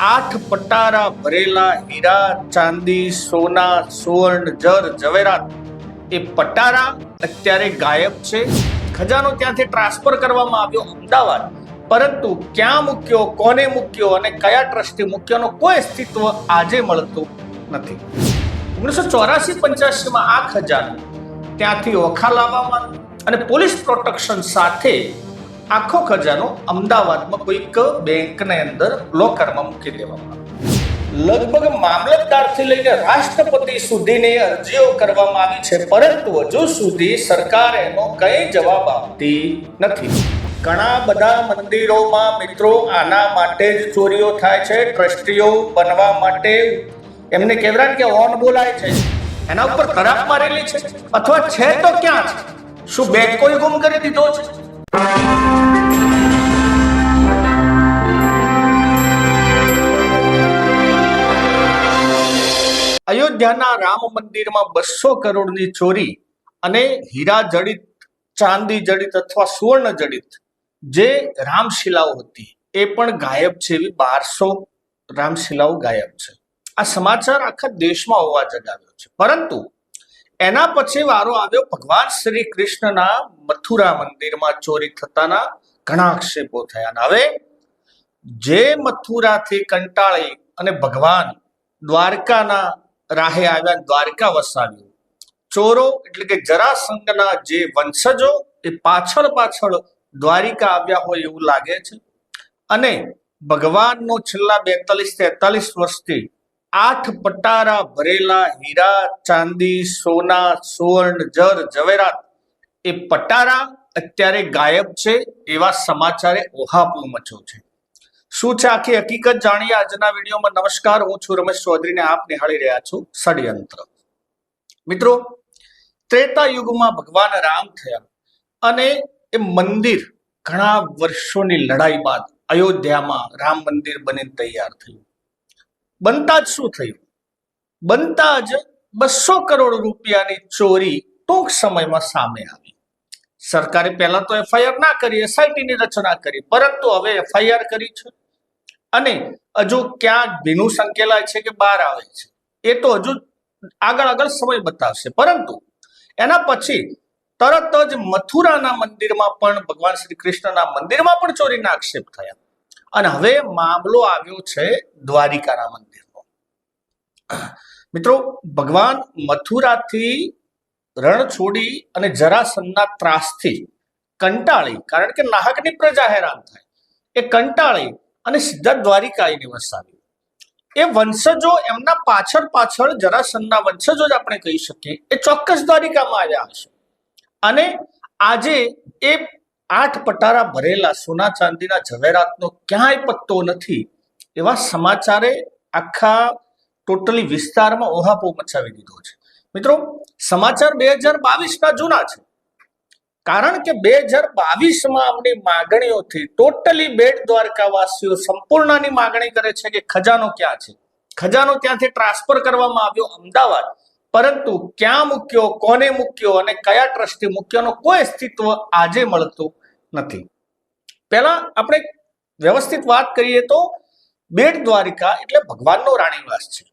8 પટારા ભરેલા હીરા, ચાંદી, સોના, સુવર્ણ, જર જવેરાત એ પટારા અત્યારે ગાયબ છે. ખજાનો ત્યાંથી ટ્રાન્સફર કરવામાં આવ્યો અમદાવાદ, પરંતુ ક્યાં મૂક્યો, કોને મૂક્યો અને કયા ટ્રસ્ટે મૂક્યોનો કોઈ અસ્તિત્વ આજે મળતું નથી. 1984-85 આ ખજાનો ત્યાંથી ઓખા લાવવામાં અને પોલીસ પ્રોટેક્શન સાથે આખો ખજાનો અમદાવાદમાં કોઈક બેંકની અંદર લોકરમાં મૂકી દેવામાં આવ્યો. લગભગ મામલતદારથી લઈને રાષ્ટ્રપતિ સુધીની અરજીઓ કરવામાં આવી છે, પરંતુ હજુ સુધી સરકાર એનો કઈ જવાબ આપતી નથી. ઘણા બધા મંદિરોમાં મિત્રો આના માટે જ ચોરીઓ થાય છે. ટ્રસ્ટીઓ બનવા માટે એમને કહેવાય કે ઓન બોલાય છે, એના ઉપર તરાપ મારેલી છે, અથવા છે તો ક્યાં છે? શું બેંક કોઈ ગુમ કરી દીધો છે? અયોધ્યાના રામ મંદિરમાં 200 કરોડની ચોરી અને હીરા જડિત, ચાંદી જડિત અથવા સુવર્ણ જડિત જે રામશિલાઓ હતી એ પણ ગાયબ છે. એવી 1200 રામશિલાઓ ગાયબ છે. આ સમાચાર આખા દેશમાં હોવા જગાવ્યો છે. પરંતુ એના પછી વારો આવ્યો ભગવાન શ્રી કૃષ્ણના મથુરા મંદિરમાં ચોરી થતાના ઘણા આક્ષેપો થયા. હવે જે મથુરાથી કંટાળી અને ભગવાન દ્વારકાના રાહે આવ્યા, દ્વારકા વસાવ્યું, ચોરો એટલે કે જરાસંઘના જે વંશજો એ પાછળ દ્વારિકા આવ્યા હોય એવું લાગે છે. અને ભગવાનનો છેલ્લા 42-43 વર્ષથી 8 પટારા ભરેલા હીરા, ચાંદી, સોના, સુવર્ણ, જર જવેરાત એ પટારા અત્યારે ગાયબ છે એવા સમાચારે ઓહાપો મચ્યો છે. શું છે આખી હકીકત જાણીએ આજના વિડીયોમાં. નમસ્કાર, હું છું રમેશ ચૌધરી ને આપ નિહાળી રહ્યા છો ષડયંત્ર. મિત્રો, ત્રેતા યુગમાં ભગવાન રામ થયા અને એ મંદિર ઘણા વર્ષોની લડાઈ બાદ અયોધ્યામાં રામ મંદિર બની તૈયાર થયું. બનતા જ શું થયું? બનતા જ 200 કરોડ રૂપિયાની ચોરી ટૂંક સમયમાં સામે આવી. સરકારે પહેલા તો એફઆઈઆર ના કરી, એસઆઈટીની રચના કરી, પરંતુ હવે એફઆઈઆર કરી છે અને હજુ ક્યાં ભીનું સંકેલાય છે કે બહાર આવે છે એ તો હજુ આગળ સમય બતાવશે. પરંતુ એના પછી તરત જ મથુરાના મંદિરમાં પણ, ભગવાન શ્રી કૃષ્ણના મંદિરમાં પણ ચોરીના આક્ષેપ થયા અને હવે મામલો આવ્યો છે દ્વારિકાના મંદિરનો. મિત્રો, ભગવાન મથુરાથી રણ છોડી અને જરાસંઘના ત્રાસથી કંટાળી, કારણ કે નાહકની પ્રજા હેરાન થાય, એ કંટાળી અને સીધા દ્વારિકા આવીને વસાવ્યું. એ વંશજો એમના પાછળ જરાસંઘના વંશજો જ આપણે કહી શકીએ, એ ચોક્કસ દ્વારિકામાં આવ્યા હશે. અને આજે એ 8 પટારા ભરેલા સોના ચાંદીના ઝવેરાતનો ક્યાંય પત્તો નથી એવા સમાચારે આખા ટોટલી વિસ્તારમાં ઓહાપો મચાવી દીધો છે. મિત્રો, સમાચાર 2022ના જૂના છે, કારણ કે 2022માં અમની માગણીઓથી ટોટલી બેટ દ્વારકાવાસીઓ સંપૂર્ણની માગણી કરે છે કે ખજાનો ક્યાં છે. ખજાનો ત્યાંથી ટ્રાન્સફર કરવામાં આવ્યો અમદાવાદ, પરંતુ ક્યાં મૂક્યો, કોને મૂક્યો અને કયા ટ્રસ્ટે મૂક્યોનો કોઈ અસ્તિત્વ આજે મળતું નથી. પહેલા આપણે વ્યવસ્થિત વાત કરીએ તો બેટ દ્વારિકા એટલે ભગવાનનો રાણીવાસ છે.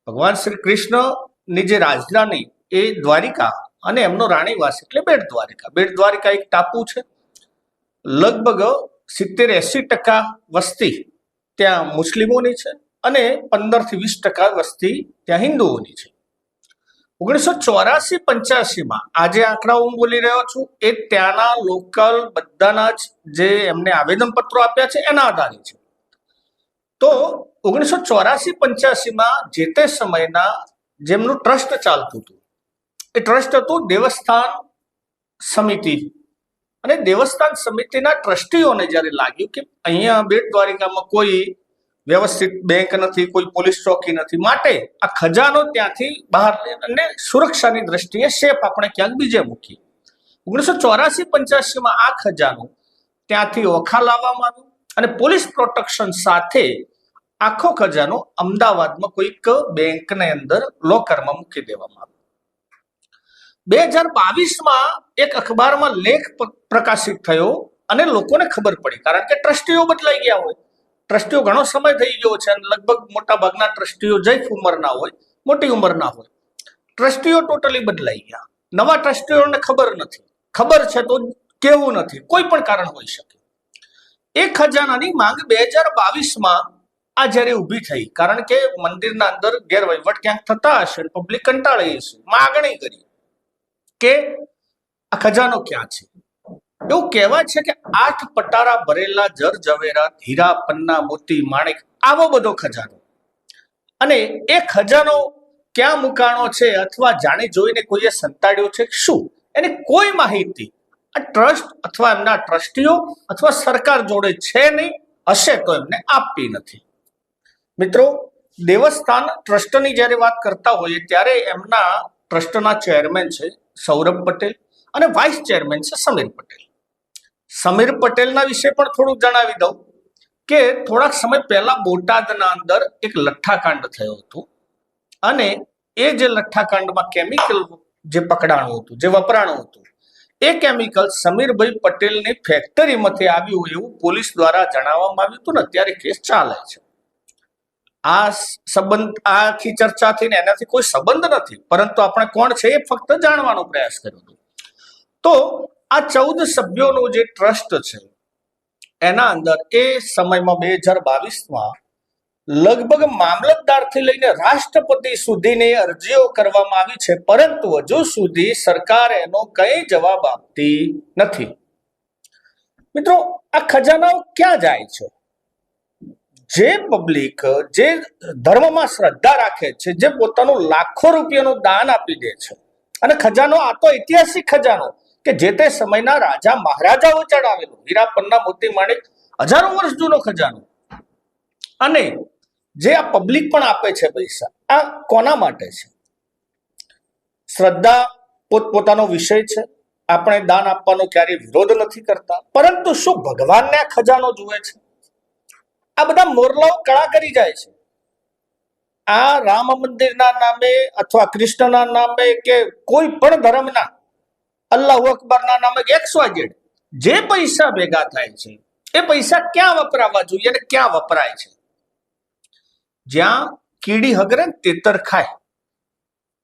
ભગવાન શ્રી કૃષ્ણની જે રાજધાની એ દ્વારિકા અને એમનો રાણીવાસ એટલે બેટ દ્વારિકા. બેટ દ્વારિકા એક ટાપુ છે. લગભગ 70-80% વસ્તી ત્યાં મુસ્લિમોની છે અને 15-20% વસ્તી ત્યાં હિન્દુઓની છે. 1984-85માં આજે આંકડા હું બોલી રહ્યો છું એ ત્યાંના લોકલ બધાના જ જે એમને આવેદનપત્રો આપ્યા છે એના આધારે છે. તો 1984-85માં જે તે સમયના જેમનું ટ્રસ્ટ ચાલતું હતું એ ટ્રસ્ટ હતું દેવસ્થાન સમિતિ. અને દેવસ્થાન સમિતિના ટ્રસ્ટીઓને જ્યારે લાગ્યું કે અહીંયા બેટ દ્વારિકામાં કોઈ વ્યવસ્થિત બેંક નથી, કોઈ પોલીસ ચોકી નથી, માટે આ ખજાનો ત્યાંથી બહાર અને સુરક્ષાની દ્રષ્ટિએ સેફ આપણે ક્યાંક બીજે મૂકીએ. 1984-85માં આ ખજાનો ત્યાંથી ઓખા લાવવામાં આવ્યો અને પોલીસ પ્રોટેક્શન સાથે આખો ખજાનો અમદાવાદમાં કોઈક બેંકની અંદર લોકરમાં મૂકી દેવામાં આવ્યો. 2022માં એક અખબારમાં લેખ પ્રકાશિત થયો અને લોકોને ખબર પડી, કારણ કે ટ્રસ્ટીઓ બદલાઈ ગયા હોય ટ્રસ્ટીઓ ઘણો સમય થઈ ગયો છે અને લગભગ મોટા ભાગના ટ્રસ્ટીઓ જૈફ ઉંમરના હોય, મોટી ઉંમરના હોય. ટ્રસ્ટીઓ ટોટલી બદલાઈ ગયા. નવા ટ્રસ્ટીઓને ખબર નથી, ખબર છે તો કેવું નથી, કોઈ પણ કારણ હોઈ શકે. એ ખજાનાની માંગ 2022માં આ જ્યારે ઊભી થઈ, કારણ કે મંદિરના અંદર ગેરવહીવટ ક્યાંક થતા હશે, પબ્લિક કંટાળી હશે, માગણી કરી કે આ ખજાનો ક્યાં છે. એવું કહેવાય છે કે 8 પટારા ભરેલા જર ઝવેરાત, હીરા, પન્ના, મોતી, માણેક, આવો બધો ખજાનો. અને એ ખજાનો ક્યાં મુકાણો છે અથવા જાણી જોઈને કોઈએ સંતાડ્યો છે શું, એની કોઈ માહિતી આ ટ્રસ્ટ અથવા એમના ટ્રસ્ટીઓ અથવા સરકાર જોડે છે નહીં, હશે તો એમને આપી નથી. મિત્રો, દેવસ્થાન ટ્રસ્ટની જ્યારે વાત કરતા હોઈએ ત્યારે એમના ટ્રસ્ટના ચેરમેન છે સૌરભ પટેલ અને વાઇસ ચેરમેન છે સમીર પટેલ. સમીર પટેલના વિશે પણ થોડું જણાવી દઉં કે થોડાક સમય પહેલા બોટાદના અંદર એક લઠ્ઠાકાંડ થયો હતો અને એ જે લઠ્ઠાકાંડમાં કેમિકલ જે પકડાણું હતું, જે વપરાણું હતું, એ કેમિકલ સમીરભાઈ પટેલની ફેક્ટરીમાંથી આવ્યું એવું પોલીસ દ્વારા જણાવવામાં આવ્યું હતું ને અત્યારે કેસ ચાલે છે. આ સંબંધ, આખી ચર્ચાથી ને એનાથી કોઈ સંબંધ નથી, પરંતુ આપણે કોણ છે એ ફક્ત જાણવાનો પ્રયાસ કર્યો હતો. તો આ 14 સભ્યોનું જે ટ્રસ્ટ છે એના અંદર એ સમયમાં 2022માં લગભગ મામલતદારથી લઈને રાષ્ટ્રપતિ સુધીની અરજીઓ કરવામાં આવી છે, પરંતુ હજુ સુધી સરકાર એનો કઈ જવાબ આપતી નથી. મિત્રો, આ ખજાનાઓ ક્યાં જાય છે? જે પબ્લિક જે ધર્મમાં શ્રદ્ધા રાખે છે, જે પોતાનું લાખો રૂપિયાનું દાન આપી દે છે, અને ખજાનો આ તો ઐતિહાસિક ખજાનો કે જે તે સમયના રાજા મહારાજાઓ ચડાવેલો, હીરા, પન્ના, મોતી, માણેક, હજારો વર્ષ જૂનો ખજાનો. અને જે આ પબ્લિક પણ આપે છે પૈસા, આ કોના માટે છે? શ્રદ્ધા પોતપોતાનો વિષય છે, આપણે દાન આપવાનો ક્યારેય વિરોધ નથી કરતા, પરંતુ શું ભગવાનને આ ખજાનો જુએ છે? આ બધા મોરલાઓ કળા કરી જાય છે. આ રામ મંદિરના નામે અથવા કૃષ્ણના નામે કે કોઈ પણ ધર્મના, અલ્લાહુ અકબરના નામે XYZ જે પૈસા ભેગા થાય છે એ પૈસા ક્યાં વપરાવા જોઈએ અને ક્યાં વપરાય છે? જ્યાં કીડી હગરે તેતર ખાય,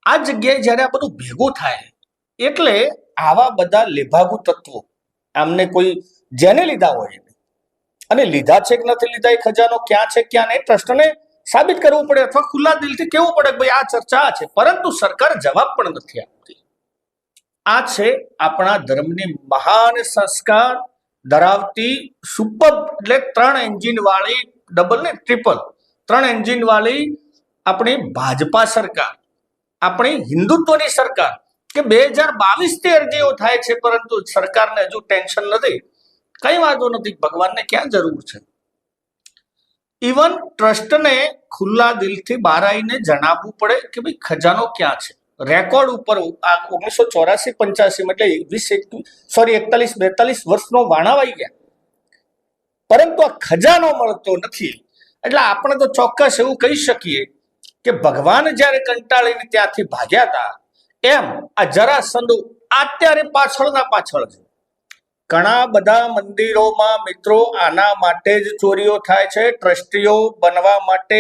આ જગ્યાએ જ્યારે આ બધું ભેગું થાય એટલે આવા બધા લેભાગુ તત્વો, આમને કોઈ જેને લીધા હોય અને લીધા છે કે નથી લીધા, એ ખજાનો ક્યાં છે ક્યાં નહીં, ટ્રસ્ટને સાબિત કરવું પડે અથવા ખુલ્લા દિલથી કહેવું પડે કે ભાઈ આ ચર્ચા છે, પરંતુ સરકાર જવાબ પણ નથી આપતી. આ છે આપણા ધર્મની મહાન સંસ્કાર ધરાવતી સુપર, એટલે 3 એન્જિન વાળી, ડબલ ને ટ્રિપલ 3 એન્જિન વાળી આપણી ભાજપા સરકાર, આપણી હિન્દુત્વની સરકાર કે 2022થી અરજીઓ થાય છે પરંતુ સરકારને હજુ ટેન્શન નથી. કઈ વાંધો નથી, ભગવાનને ક્યાં જરૂર છે? ઇવન ટ્રસ્ટને ખુલ્લા દિલથી બહાર આવીને જણાવવું પડે કે ભાઈ ખજાનો ક્યાં છે. રેકોર્ડ ઉપર આ 1984-85 એટલે 41-42 વર્ષનો વાણાવાઈ ગયા, પરંતુ આ ખજાનો મળતો નથી. એટલે આપણે તો ચોક્કસ એવું કહી શકીએ કે ભગવાન જ્યારે કંટાળીને ત્યાંથી ભાગ્યા હતા, એમ આ જરાસંઘ અત્યારે પાછળના પાછળ છે. ઘણા બધા મંદિરોમાં મિત્રો આના માટે જ ચોરીઓ થાય છે. ટ્રસ્ટીઓ બનવા માટે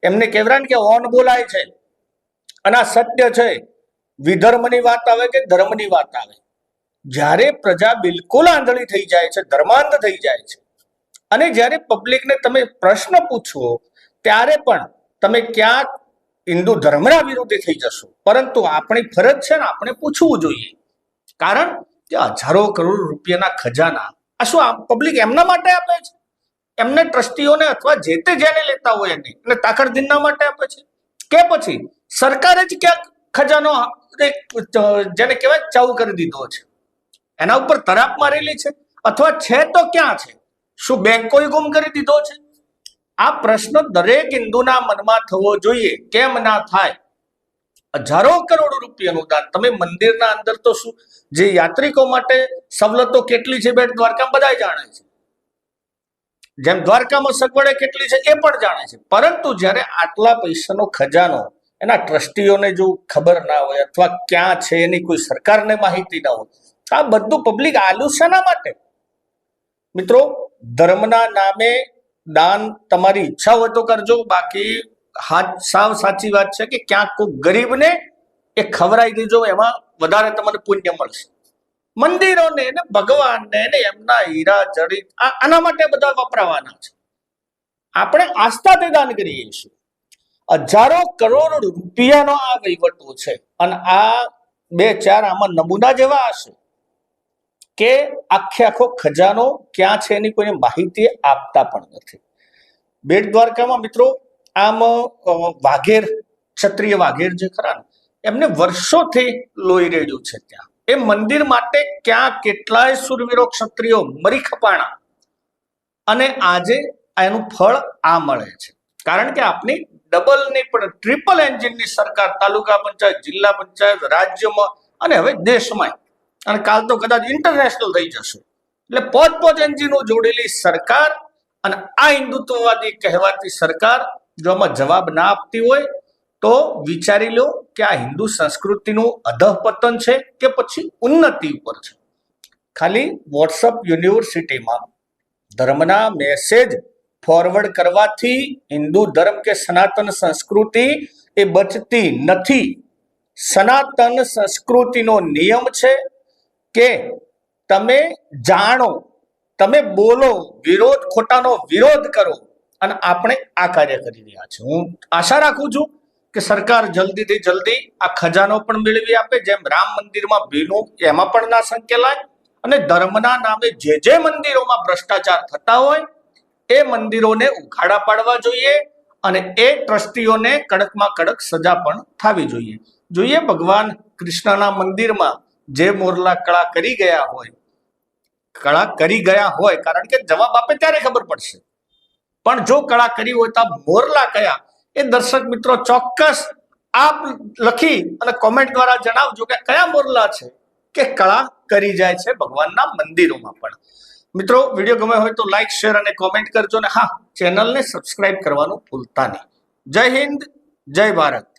એમને કહેવાય કે ઓન બોલાય છે, અને આ સત્ય છે. વિધર્મની વાત આવે કે ધર્મની વાત આવે, જ્યારે પ્રજા બિલકુલ આંધળી થઈ જાય છે, ધર્માંધ થઈ જાય છે, અને જ્યારે પબ્લિકને તમે પ્રશ્ન પૂછો ત્યારે પણ તમે ક્યાંક હિન્દુ ધર્મના વિરોધી થઈ જશો. પરંતુ આપણી ફરજ છે ને, આપણે પૂછવું જોઈએ, કારણ કે હજારો કરોડ રૂપિયાના ખજાના આ શું આ પબ્લિક એમના માટે આપે છે? એમને ટ્રસ્ટીઓને અથવા જે તે જેને લેતા હોય એને અને તાકડદીનના માટે આપે છે કે પછી સરકારે જ ક્યાંક ખજાનો જેને કહેવાય ચાઉ કરી દીધો છે, એના ઉપર તરાપ મારેલી છે, અથવા છે તો ક્યાં છે? શું બેંકોએ ગુમ કરી દીધો છે? આ પ્રશ્ન દરેક હિન્દુના મનમાં થવો જોઈએ. કેમ ના થાય? હજારો કરોડ રૂપિયાનું દાન, તમે મંદિરના અંદર તો શું, જે યાત્રિકો માટે સવલતો કેટલી છે બેટ દ્વારકામાં બધા જાણે છે, જેમ દ્વારકામાં સગવડે કેટલી છે એ પણ જાણે છે, પરંતુ જ્યારે આટલા પૈસાનો ખજાનો એના ટ્રસ્ટીઓને જો ખબર ના હોય અથવા ક્યાં છે એની કોઈ સરકારને માહિતી ના હોય, આ બધું પબ્લિક આલુ શેના માટે? મિત્રો, ધર્મના નામે દાન તમારી ઈચ્છા હોય તો કરજો, બાકી સાવ સાચી વાત છે કે ક્યાંક કોઈ ગરીબને એ ખવડાવી દેજો, એમાં વધારે તમને પુણ્ય મળશે. મંદિરોને ને ભગવાનને ને એમના હીરા જડિત આના માટે બધા વપરાવાના છે. આપણે આસ્થાથી દાન કરીએ છીએ. હજારો કરોડ રૂપિયાનો આ વહીવટો છે, અને આ 2-4 આમાં નમૂના જેવા હશે કે આખો ખજાનો ક્યાં છે એની કોઈ માહિતી આપતા પણ નથી. બેટ દ્વારકામાં મિત્રો આમ વાઘેર, ક્ષત્રિય વાઘેર જે ખરા ને, એમને વર્ષોથી લોહી રેડ્યું છે. ત્યાં એ મંદિર માટે ક્યાં કેટલાય સુરવીરો ક્ષત્રિયો મરી ખપાણા, અને આજે એનું ફળ આ મળે છે. કારણ કે આપની ડબલ નહીં પણ ટ્રિપલ એન્જિનની સરકાર, તાલુકા પંચાયત, જિલ્લા પંચાયત, રાજ્યમાં અને હવે દેશમાં, અને કાલ તો કદાચ ઇન્ટરનેશનલ થઈ જશે. એટલે પોચ એન્જિનો જોડેલી સરકાર, અને આ હિન્દુત્વવાદી કહેવાતી સરકાર જો આમાં જવાબ ના આપતી હોય તો વિચારી લો કે આ હિન્દુ સંસ્કૃતિનું અધઃપતન છે કે પછી ઉન્નતિ ઉપર છે. ખાલી વોટ્સઅપ યુનિવર્સિટીમાં ધર્મના મેસેજ ફોરવર્ડ કરવાથી હિન્દુ ધર્મ કે સનાતન સંસ્કૃતિ એ બચતી નથી. સનાતન સંસ્કૃતિનો નિયમ છે કે તમે જાણો, તમે બોલો, વિરોધ ખોટાનો વિરોધ કરો, અને આપણે આ કાર્ય કરી રહ્યા છે. હું આશા રાખું છું કે સરકાર જલ્દીથી જલ્દી આ ખજાનો પણ મેળવી આપે, જેમ રામ મંદિરમાં ભીનું એમાં પણ ના સંકેલાય, અને ધર્મના નામે જે મંદિરોમાં ભ્રષ્ટાચાર થતા હોય એ મંદિરોને ઉખાડા પાડવા જોઈએ, અને એ ટ્રસ્ટીઓને કડકમાં કડક સજા પણ થવી જોઈએ. ભગવાન કૃષ્ણના મંદિરમાં જે મોરલા કળા કરી ગયા હોય, કારણ કે જવાબ આપે ત્યારે ખબર પડશે, પણ જો કળા કરી હોય તો મોરલા કયા, એ દર્શક મિત્રો ચોક્કસ આપ લખી અને કોમેન્ટ દ્વારા જણાવજો કે કયા મોરલા છે કે કળા કરી જાય છે ભગવાનના મંદિરોમાં પણ. મિત્રો, વિડીયો ગમે હોય તો લાઈક, શેર અને કોમેન્ટ કરજો, અને હા, ચેનલને સબસ્ક્રાઇબ કરવાનું ભૂલતા નહીં. જય હિન્દ, જય ભારત.